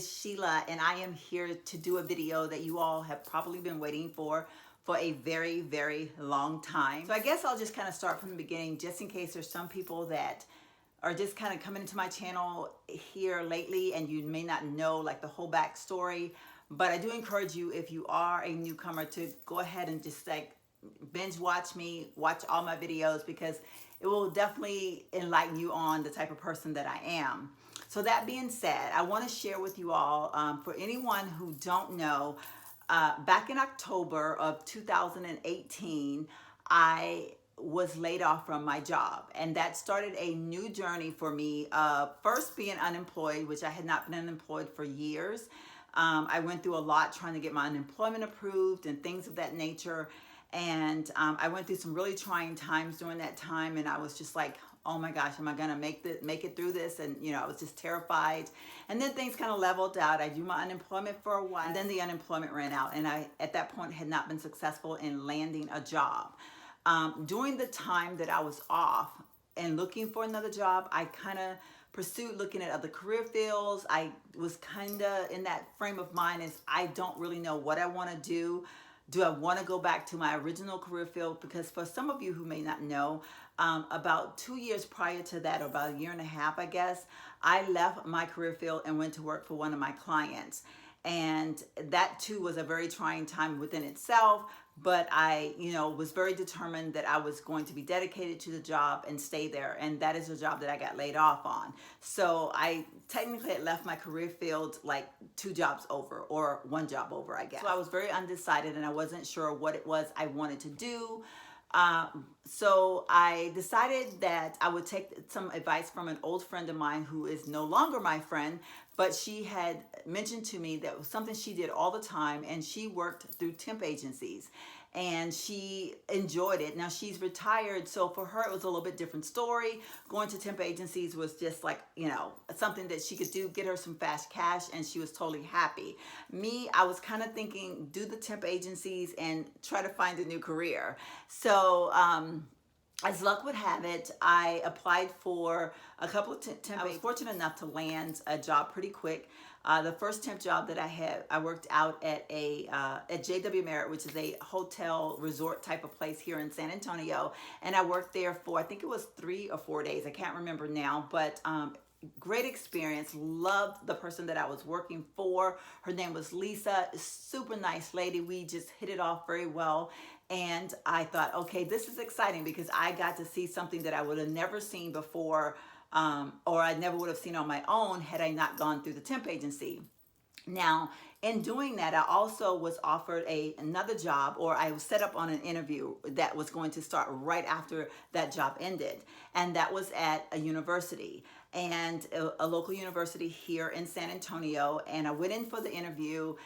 is Sheila, and I am here to do a video that you all have probably been waiting for a very, very long time. So I guess I'll just kind of start from the beginning, just in case there's some people that are just kind of coming into my channel here lately and you may not know like the whole backstory. But I do encourage you, if you are a newcomer, to go ahead and just like binge watch me, watch all my videos, because it will definitely enlighten you on the type of person that I am. So that being said, I want to share with you all, for anyone who don't know, back in October of 2018, I was laid off from my job, and that started a new journey for me. First being unemployed, which I had not been unemployed for years. I went through a lot trying to get my unemployment approved and things of that nature. And I went through some really trying times during that time, and I was just like, oh my gosh, am I gonna make it through this? And you know, I was just terrified. And then things kind of leveled out. I do my unemployment for a while, and then the unemployment ran out, and I at that point had not been successful in landing a job. During the time that I was off and looking for another job, I kind of pursued looking at other career fields. I was kind of in that frame of mind as I don't really know what I want to do. Do I want to go back to my original career field? Because for some of you who may not know, about 2 years prior to that, or about a year and a half, I guess, I left my career field and went to work for one of my clients. And that too was a very trying time within itself, but I, was very determined that I was going to be dedicated to the job and stay there. And that is a job that I got laid off on. So I technically had left my career field like 2 jobs over, or 1 job over, I guess. So I was very undecided, and I wasn't sure what it was I wanted to do. So I decided that I would take some advice from an old friend of mine who is no longer my friend, but she had mentioned to me that it was something she did all the time, and she worked through temp agencies, and she enjoyed it. Now she's retired, so for her it was a little bit different story. Going to temp agencies was just like, something that she could do, get her some fast cash, and she was totally happy. Me, I was kind of thinking, do the temp agencies and try to find a new career. So as luck would have it, I applied for a couple of temp. I was fortunate enough to land a job pretty quick. The first temp job that I had, I worked out at at EWright, which is a hotel resort type of place here in San Antonio, and I worked there for, I think it was 3 or 4 days. I can't remember now, but great experience. Loved the person that I was working for. Her name was Lisa. Super nice lady. We just hit it off very well. And I thought, okay, this is exciting, because I got to see something that I would have never seen before, or I never would have seen on my own had I not gone through the temp agency. Now, in doing that, I also was offered another job, or I was set up on an interview that was going to start right after that job ended. And that was at a university, and a local university here in San Antonio. And I went in for the interview.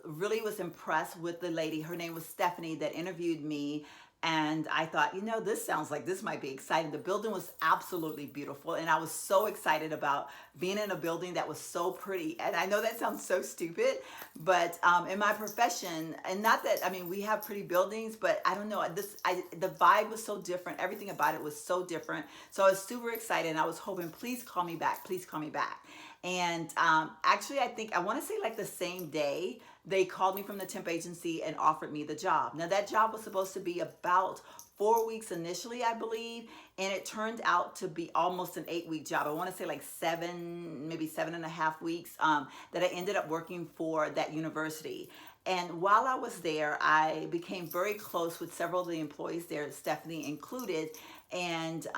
Really was impressed with the lady. Her name was Stephanie, that interviewed me. And I thought, this sounds like this might be exciting. The building was absolutely beautiful, and I was so excited about being in a building that was so pretty. And I know that sounds so stupid, but in my profession, and not that, we have pretty buildings, but I don't know, the vibe was so different. Everything about it was so different. So I was super excited, and I was hoping, please call me back, please call me back. And actually, I want to say like the same day, they called me from the temp agency and offered me the job. Now that job was supposed to be about 4 weeks initially, I believe, and it turned out to be almost an 8-week job. I want to say like 7, maybe 7.5 weeks, that I ended up working for that university. And while I was there, I became very close with several of the employees there, Stephanie included. And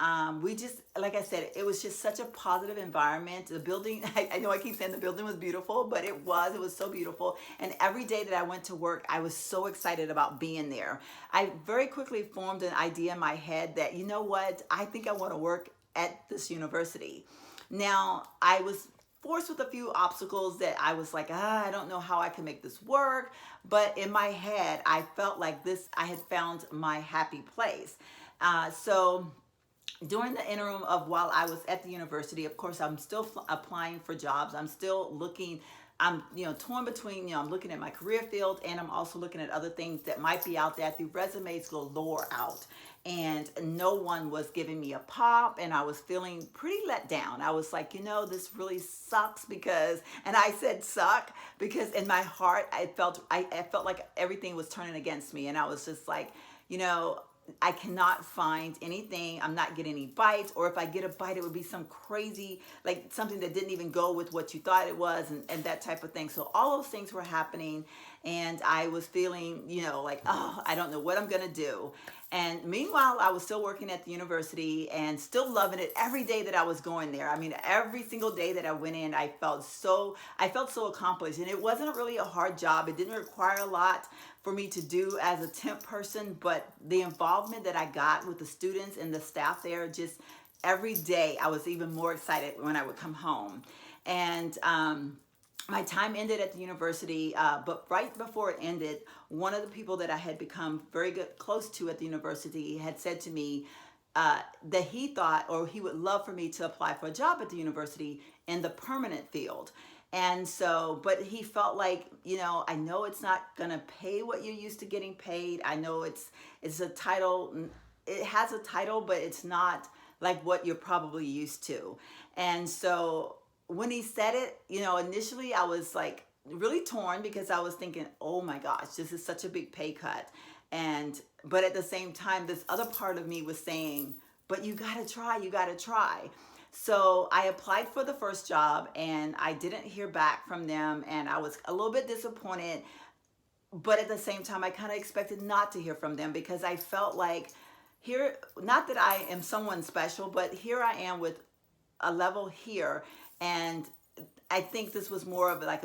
we just, like I said, it was just such a positive environment. The building, I know I keep saying the building was beautiful, but it was so beautiful. And every day that I went to work, I was so excited about being there. I very quickly formed an idea in my head that, you know what, I think I want to work at this university. Now, I was forced with a few obstacles that I was like, I don't know how I can make this work. But in my head, I felt like I had found my happy place. So during the interim of while I was at the university, of course, I'm still applying for jobs. I'm still looking I'm, torn between, I'm looking at my career field, and I'm also looking at other things that might be out there. The resumes galore out, and no one was giving me a pop, and I was feeling pretty let down. I was like, this really sucks because, and I said suck because in my heart, I felt like everything was turning against me. And I was just like, I cannot find anything. I'm not getting any bites, or if I get a bite, it would be some crazy, like something that didn't even go with what you thought it was, and that type of thing. So all those things were happening, and I was feeling, like, oh, I don't know what I'm gonna do. And meanwhile, I was still working at the university and still loving it every day that I was going there. I mean, every single day that I went in, I felt so accomplished. And it wasn't really a hard job. It didn't require a lot for me to do as a temp person, but the involvement that I got with the students and the staff there, just every day, I was even more excited when I would come home. And my time ended at the university, but right before it ended, one of the people that I had become very close to at the university had said to me that he thought, or he would love for me to apply for a job at the university in the permanent field. And so, but he felt like, I know it's not gonna pay what you're used to getting paid. I know it's a title, it has a title, but it's not like what you're probably used to. And so when he said it, initially I was like really torn because I was thinking, oh my gosh, this is such a big pay cut. But at the same time, this other part of me was saying, but you gotta try. So I applied for the first job and I didn't hear back from them, and I was a little bit disappointed, but at the same time, I kind of expected not to hear from them because I felt like here, not that I am someone special, but here I am with a level here, and I think this was more of like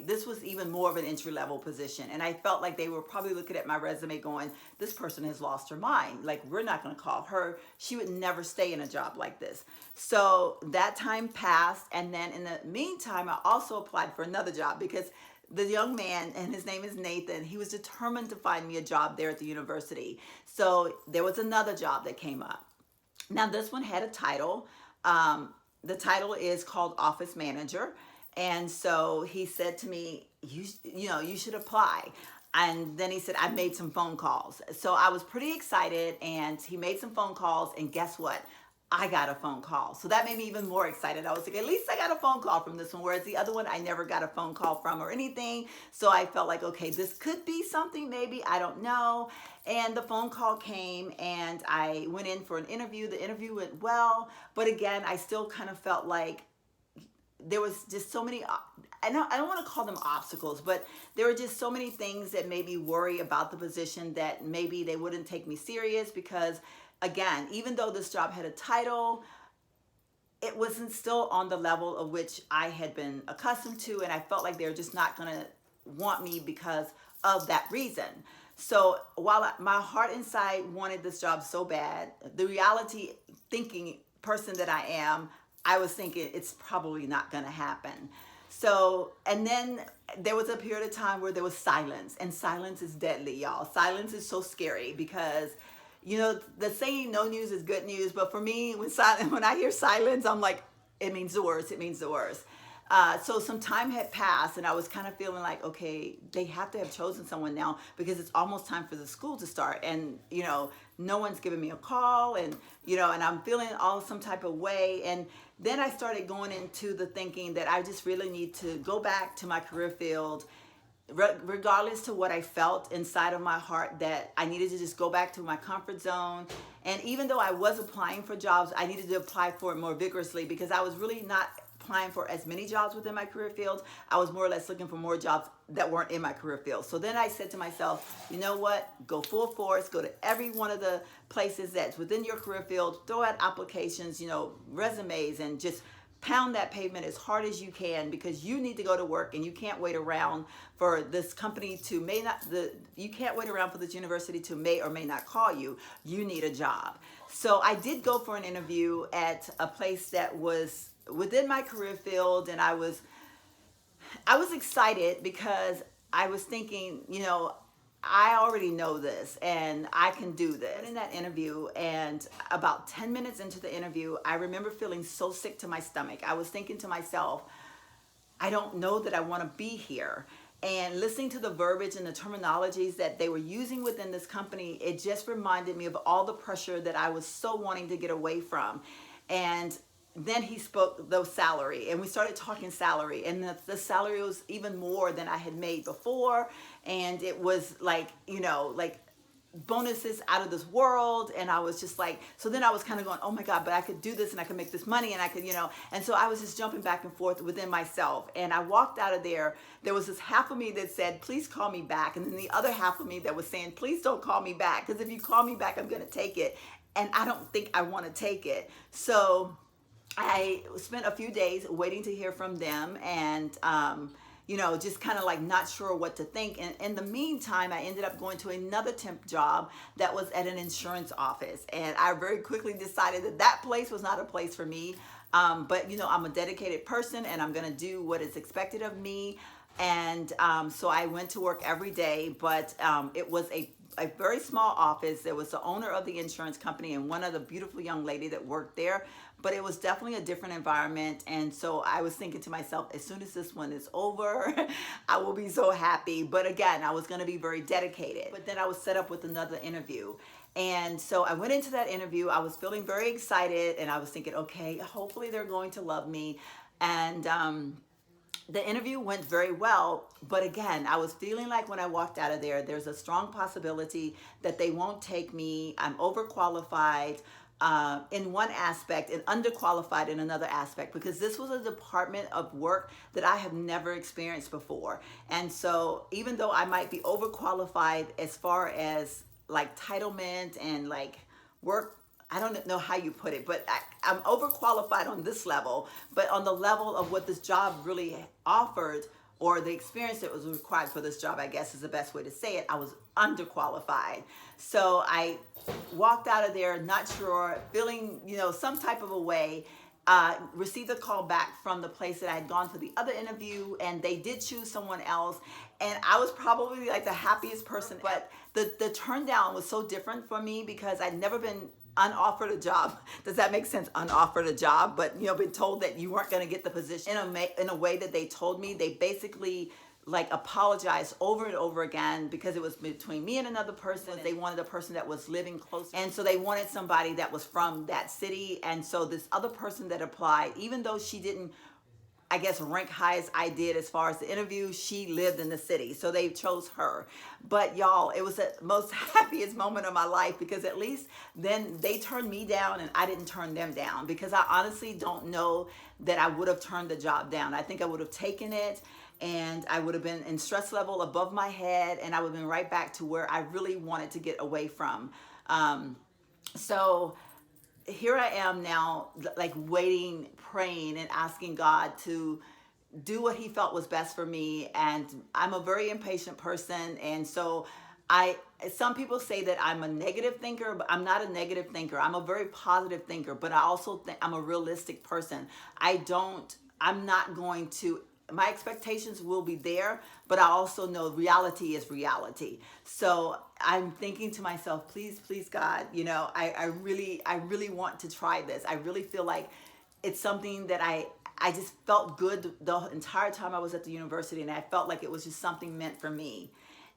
this was even more of an entry-level position. And I felt like they were probably looking at my resume going, this person has lost her mind. Like, we're not gonna call her. She would never stay in a job like this. So that time passed. And then in the meantime, I also applied for another job because the young man, and his name is Nathan, he was determined to find me a job there at the university. So there was another job that came up. Now this one had a title. The title is called Office Manager. And so he said to me, you should apply. And then he said, I made some phone calls. So I was pretty excited, and he made some phone calls, and guess what? I got a phone call. So that made me even more excited. I was like, at least I got a phone call from this one, whereas the other one, I never got a phone call from or anything. So I felt like, okay, this could be something, maybe, I don't know. And the phone call came, and I went in for an interview. The interview went well, but again, I still kind of felt like there was just so many, I don't want to call them obstacles, but there were just so many things that made me worry about the position, that maybe they wouldn't take me serious because, again, even though this job had a title, it wasn't still on the level of which I had been accustomed to, and I felt like they were just not going to want me because of that reason. So while my heart inside wanted this job so bad, the reality thinking person that I am, I was thinking it's probably not going to happen. So, and then there was a period of time where there was silence, and silence is deadly, y'all. Silence is so scary because, the saying, no news is good news. But for me, when I hear silence, I'm like, it means the worst. It means the worst. So some time had passed, and I was kind of feeling like, okay, they have to have chosen someone now because it's almost time for the school to start. And, no one's giving me a call, and, and I'm feeling some type of way. And then I started going into the thinking that I just really need to go back to my career field, regardless to what I felt inside of my heart, that I needed to just go back to my comfort zone. And even though I was applying for jobs, I needed to apply for it more vigorously because I was really not applying for as many jobs within my career field. I was more or less looking for more jobs that weren't in my career field. So then I said to myself, you know what? Go full force, go to every one of the places that's within your career field, throw out applications, resumes, and just pound that pavement as hard as you can because you need to go to work, and you can't wait around for this company to you can't wait around for this university to may or may not call you. You need a job. So I did go for an interview at a place that was within my career field, and I was excited because I was thinking, I already know this and I can do this. In that interview, and about 10 minutes into the interview, I remember feeling so sick to my stomach. I was thinking to myself, I don't know that I want to be here. And listening to the verbiage and the terminologies that they were using within this company, it just reminded me of all the pressure that I was so wanting to get away from. And then he spoke the salary, and we started talking salary, and the salary was even more than I had made before. And it was like, you know, like bonuses out of this world. And I was just like, so then I was kind of going, oh my God, but I could do this and I could make this money and I could, you know. And so I was just jumping back and forth within myself. And I walked out of there. There was this half of me that said, please call me back. And then the other half of me that was saying, please don't call me back, because if you call me back, I'm going to take it. And I don't think I want to take it. So I spent a few days waiting to hear from them, and you know, just kind of like not sure what to think. And in the meantime, I ended up going to another temp job that was at an insurance office. And I very quickly decided that that place was not a place for me. But, you know, I'm a dedicated person and I'm going to do what is expected of me. And so I went to work every day, but it was a very small office. There was the owner of the insurance company and one other beautiful young lady that worked there, but it was definitely a different environment. And so I was thinking to myself, as soon as this one is over, I will be so happy. But again, I was going to be very dedicated. But then I was set up with another interview. And so I went into that interview. I was feeling very excited, and I was thinking, okay, hopefully they're going to love me. And the interview went very well, but again, I was feeling like when I walked out of there, there's a strong possibility that they won't take me. I'm overqualified in one aspect and underqualified in another aspect, because this was a department of work that I have never experienced before. And so even though I might be overqualified as far as like entitlement and like work, I don't know how you put it, but I'm overqualified on this level, but on the level of what this job really offered, or the experience that was required for this job, I guess is the best way to say it, I was underqualified. So I walked out of there not sure, feeling, you know, some type of a way. Received a call back from the place that I had gone for the other interview, and they did choose someone else. And I was probably like the happiest person, but the turn down was so different for me because I'd never been unoffered a job. Does that make sense? Unoffered a job, but you know, been told that you weren't going to get the position in a way that they told me. They basically like apologized over and over again because it was between me and another person. They wanted a person that was living close, and so they wanted somebody that was from that city. And so this other person that applied, even though she didn't, I guess, rank high as I did as far as the interview, she lived in the city, so they chose her. But y'all, it was the most happiest moment of my life, because at least then they turned me down and I didn't turn them down, because I honestly don't know that I would have turned the job down. I think I would have taken it, and I would have been in stress level above my head, and I would have been right back to where I really wanted to get away from. So here I am now, like waiting, praying, and asking God to do what he felt was best for me. And I'm a very impatient person. And so some people say that I'm a negative thinker, but I'm not a negative thinker. I'm a very positive thinker, but I also think I'm a realistic person. I'm not going to, my expectations will be there, but I also know reality is reality. So I'm thinking to myself, please, please, God, you know, I really want to try this. I really feel like it's something that I just felt good the entire time I was at the university, and I felt like it was just something meant for me.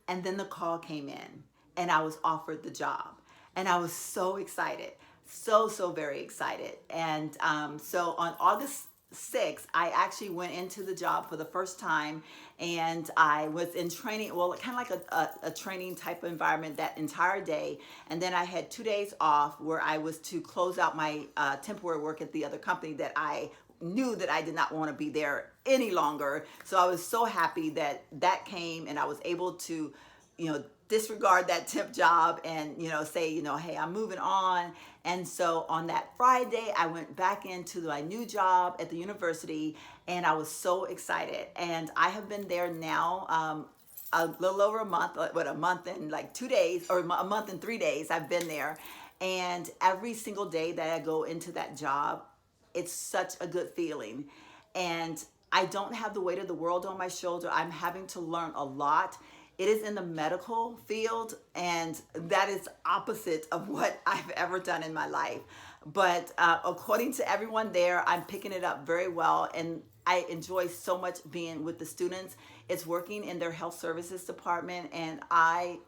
And then the call came in, and I was offered the job, and I was so excited, so very excited. And so on August 6th, I actually went into the job for the first time, and I was in training, well, kind of like a training type of environment that entire day. And then I had 2 days off where I was to close out my temporary work at the other company that I knew that I did not want to be there any longer. So I was so happy that that came, and I was able to, you know, disregard that temp job and, you know, say, you know, hey, I'm moving on. And so on that Friday, I went back into my new job at the university, and I was so excited. And I have been there now a little over a month, a month and like 2 days, or a month and 3 days I've been there. And every single day that I go into that job, it's such a good feeling. And I don't have the weight of the world on my shoulder. I'm having to learn a lot. It is in the medical field, and that is opposite of what I've ever done in my life. But according to everyone there, I'm picking it up very well. And I enjoy so much being with the students. It's working in their health services department, and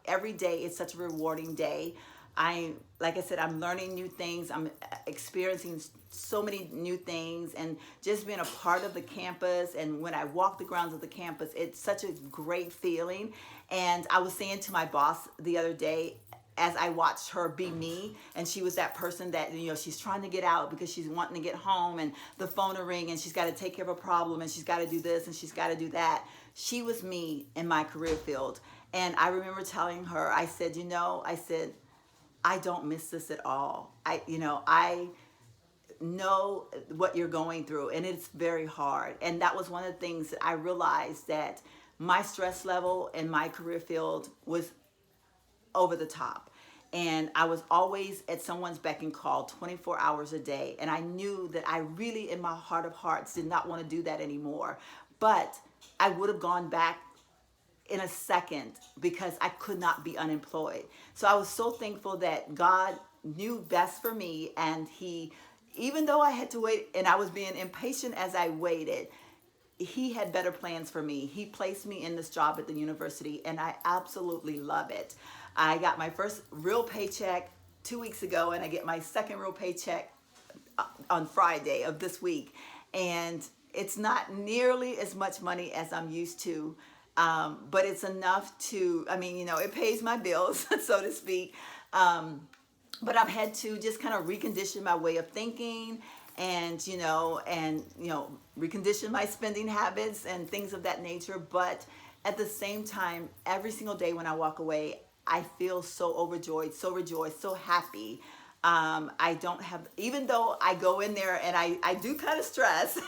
every day is such a rewarding day. Like I said, I'm learning new things. I'm experiencing so many new things, and just being a part of the campus. And when I walk the grounds of the campus, it's such a great feeling. And I was saying to my boss the other day, as I watched her be me, and she was that person that, you know, she's trying to get out because she's wanting to get home, and the phone will ring, and she's got to take care of a problem, and she's got to do this, and she's got to do that. She was me in my career field. And I remember telling her, I said, you know, I don't miss this at all. I know what you're going through, and it's very hard. And that was one of the things that I realized, that my stress level in my career field was over the top. And I was always at someone's beck and call 24 hours a day. And I knew that I really, in my heart of hearts, did not want to do that anymore. But I would have gone back in a second because I could not be unemployed. So I was so thankful that God knew best for me. And He, even though I had to wait and I was being impatient as I waited, He had better plans for me. He placed me in this job at the university, and I absolutely love it. I got my first real paycheck 2 weeks ago, and I get my second real paycheck on Friday of this week. And it's not nearly as much money as I'm used to, but it's enough to, I mean, you know, it pays my bills, so to speak. But I've had to just kind of recondition my way of thinking, and recondition my spending habits and things of that nature. But at the same time, every single day when I walk away, I feel so overjoyed, so rejoiced, so happy. I don't have, even though I go in there and I do kind of stress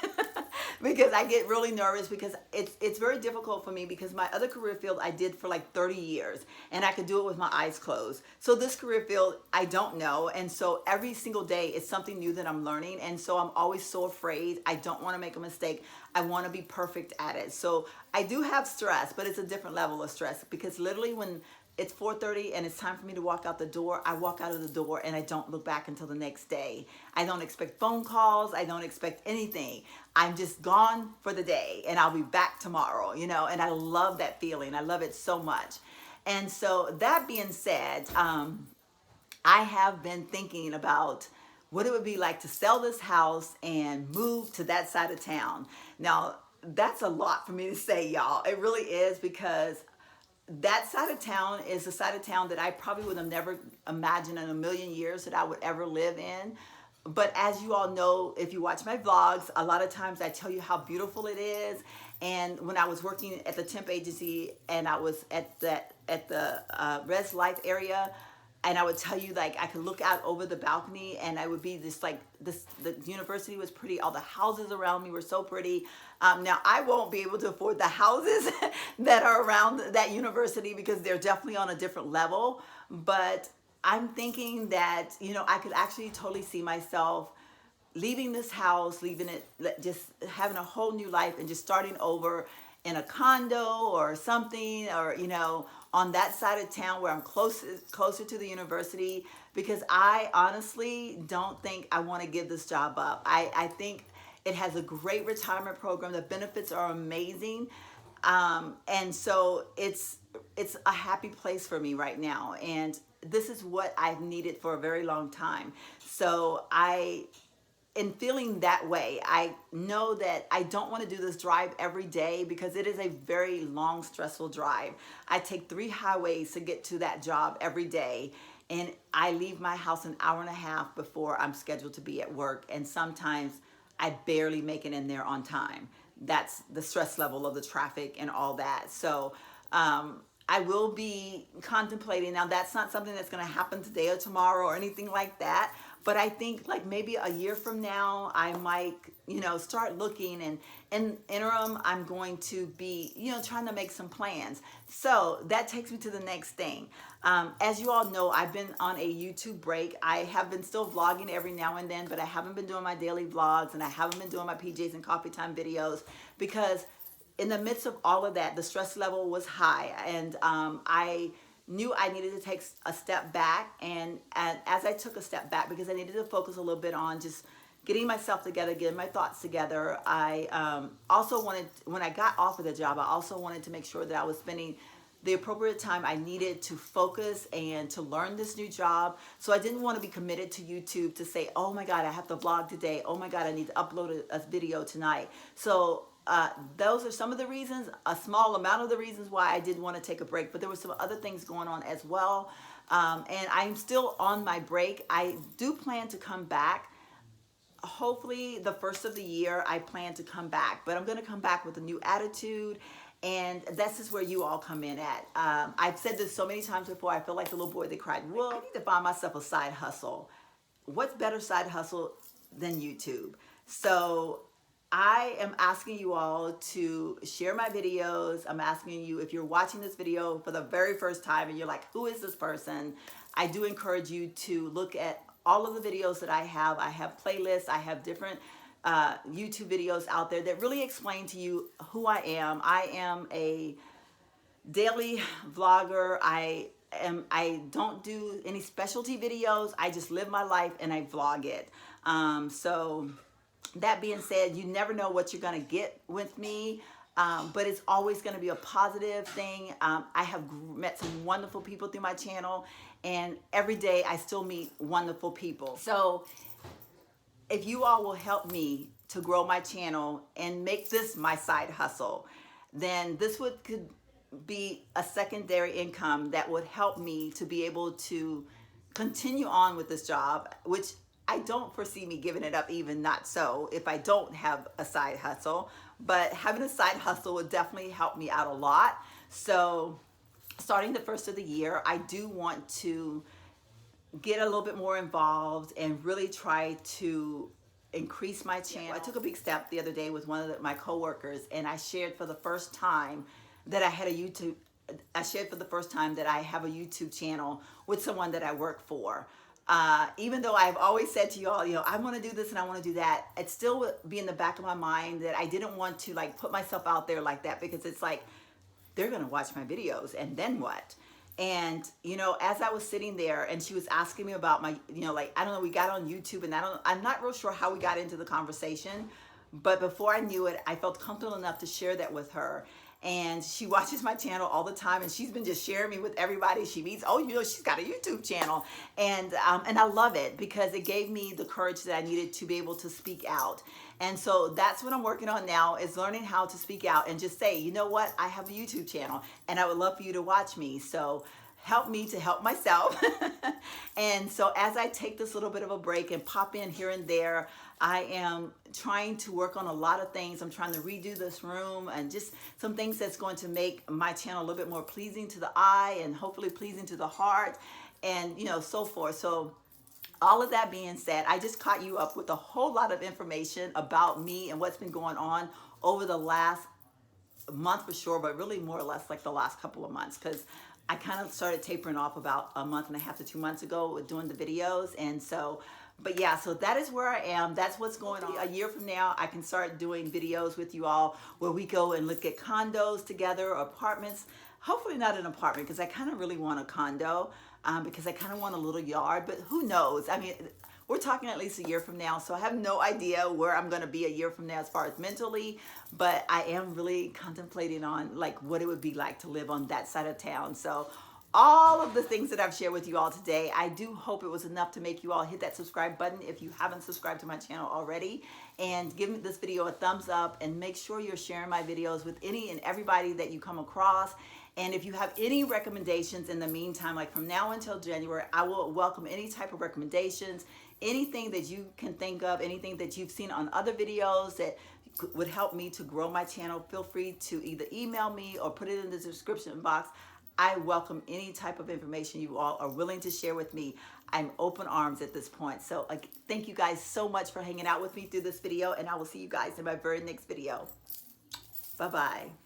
because I get really nervous, because it's very difficult for me, because my other career field I did for like 30 years and I could do it with my eyes closed. So this career field, I don't know. And so every single day it's something new that I'm learning. And so I'm always so afraid. I don't want to make a mistake. I want to be perfect at it. So I do have stress, but it's a different level of stress, because literally when it's 4:30 and it's time for me to walk out the door, I walk out of the door and I don't look back until the next day. I don't expect phone calls. I don't expect anything. I'm just gone for the day, and I'll be back tomorrow, you know, and I love that feeling. I love it so much. And so that being said, I have been thinking about what it would be like to sell this house and move to that side of town. Now, that's a lot for me to say, y'all. It really is, because that side of town is the side of town that I probably would have never imagined in a million years that I would ever live in. But as you all know, if you watch my vlogs, a lot of times I tell you how beautiful it is. And when I was working at the temp agency, and I was at the Res Life area, and I would tell you, like, I could look out over the balcony, and I would be just like this. The university was pretty. All the houses around me were so pretty. Now, I won't be able to afford the houses that are around that university, because they're definitely on a different level. But I'm thinking that, you know, I could actually totally see myself leaving this house, leaving it, just having a whole new life, and just starting over in a condo or something, or, you know, on that side of town where I'm closer to the university, because I honestly don't think I want to give this job up. I think it has a great retirement program. The benefits are amazing. And so it's a happy place for me right now. And this is what I've needed for a very long time. So in feeling that way, I know that I don't want to do this drive every day, because it is a very long, stressful drive. I take 3 highways to get to that job every day, and I leave my house an hour and a half before I'm scheduled to be at work, and sometimes I barely make it in there on time. That's the stress level of the traffic and all that. So I will be contemplating. Now, that's not something that's going to happen today or tomorrow or anything like that. But I think like maybe a year from now, I might, you know, start looking, and in interim, I'm going to be, you know, trying to make some plans. So that takes me to the next thing. As you all know, I've been on a YouTube break. I have been still vlogging every now and then, but I haven't been doing my daily vlogs, and I haven't been doing my PJs and coffee time videos, because in the midst of all of that, the stress level was high, and I knew I needed to take a step back. And as I took a step back, because I needed to focus a little bit on just getting myself together, getting my thoughts together. I also wanted, when I got off of the job, I also wanted to make sure that I was spending the appropriate time I needed to focus and to learn this new job. So I didn't want to be committed to YouTube to say, oh my God, I have to vlog today. Oh my God, I need to upload a video tonight. So those are some of the reasons, a small amount of the reasons why I did want to take a break, but there were some other things going on as well. And I'm still on my break. I do plan to come back. Hopefully the first of the year I plan to come back, but I'm going to come back with a new attitude, and this is where you all come in at. I've said this so many times before, I feel like the little boy that cried wolf. I need to find myself a side hustle. What's better side hustle than YouTube? So I am asking you all to share my videos. I'm asking you, if you're watching this video for the very first time and you're like, who is this person? I do encourage you to look at all of the videos that I have. I have playlists. I have different YouTube videos out there that really explain to you who I am. I am a daily vlogger. I don't do any specialty videos. I just live my life and I vlog it. So that being said, you never know what you're going to get with me. But it's always going to be a positive thing. I have met some wonderful people through my channel, and every day I still meet wonderful people. So if you all will help me to grow my channel and make this my side hustle, then this could be a secondary income that would help me to be able to continue on with this job, which I don't foresee me giving it up, even not so, if I don't have a side hustle. But having a side hustle would definitely help me out a lot. So starting the first of the year, I do want to get a little bit more involved and really try to increase my channel. I took a big step the other day with one of my coworkers, and I shared for the first time that I had a YouTube. I shared for the first time that I have a YouTube channel with someone that I work for. Even though I've always said to y'all, you know, I want to do this and I want to do that, it still would be in the back of my mind that I didn't want to like put myself out there like that, because it's like, they're going to watch my videos and then what? And, you know, as I was sitting there and she was asking me about my, you know, like, I don't know, we got on YouTube, and I'm not real sure how we got into the conversation, but before I knew it, I felt comfortable enough to share that with her. And she watches my channel all the time, and she's been just sharing me with everybody she meets. Oh, you know, she's got a YouTube channel. And I love it because it gave me the courage that I needed to be able to speak out. And so that's what I'm working on now, is learning how to speak out and just say, you know what, I have a YouTube channel and I would love for you to watch me. So help me to help myself. And so as I take this little bit of a break and pop in here and there, I am trying to work on a lot of things. I'm trying to redo this room and just some things that's going to make my channel a little bit more pleasing to the eye and hopefully pleasing to the heart, and, you know, so forth. So all of that being said, I just caught you up with a whole lot of information about me and what's been going on over the last month for sure, but really more or less like the last couple of months, because I kind of started tapering off about a month and a half to 2 months ago with doing the videos. And so, but yeah, so that is where I am. That's what's going on. A year from now, I can start doing videos with you all where we go and look at condos together, or apartments. Hopefully not an apartment, because I kind of really want a condo, because I kind of want a little yard, but who knows? I mean, we're talking at least a year from now, so I have no idea where I'm going to be a year from now as far as mentally, but I am really contemplating on like what it would be like to live on that side of town. So all of the things that I've shared with you all today, I do hope it was enough to make you all hit that subscribe button if you haven't subscribed to my channel already, and give this video a thumbs up, and make sure you're sharing my videos with any and everybody that you come across. And if you have any recommendations in the meantime, like from now until January, I will welcome any type of recommendations, anything that you can think of, anything that you've seen on other videos that would help me to grow my channel. Feel free to either email me or put it in the description box. I welcome any type of information you all are willing to share with me. I'm open arms at this point. So thank you guys so much for hanging out with me through this video, and I will see you guys in my very next video. Bye-bye.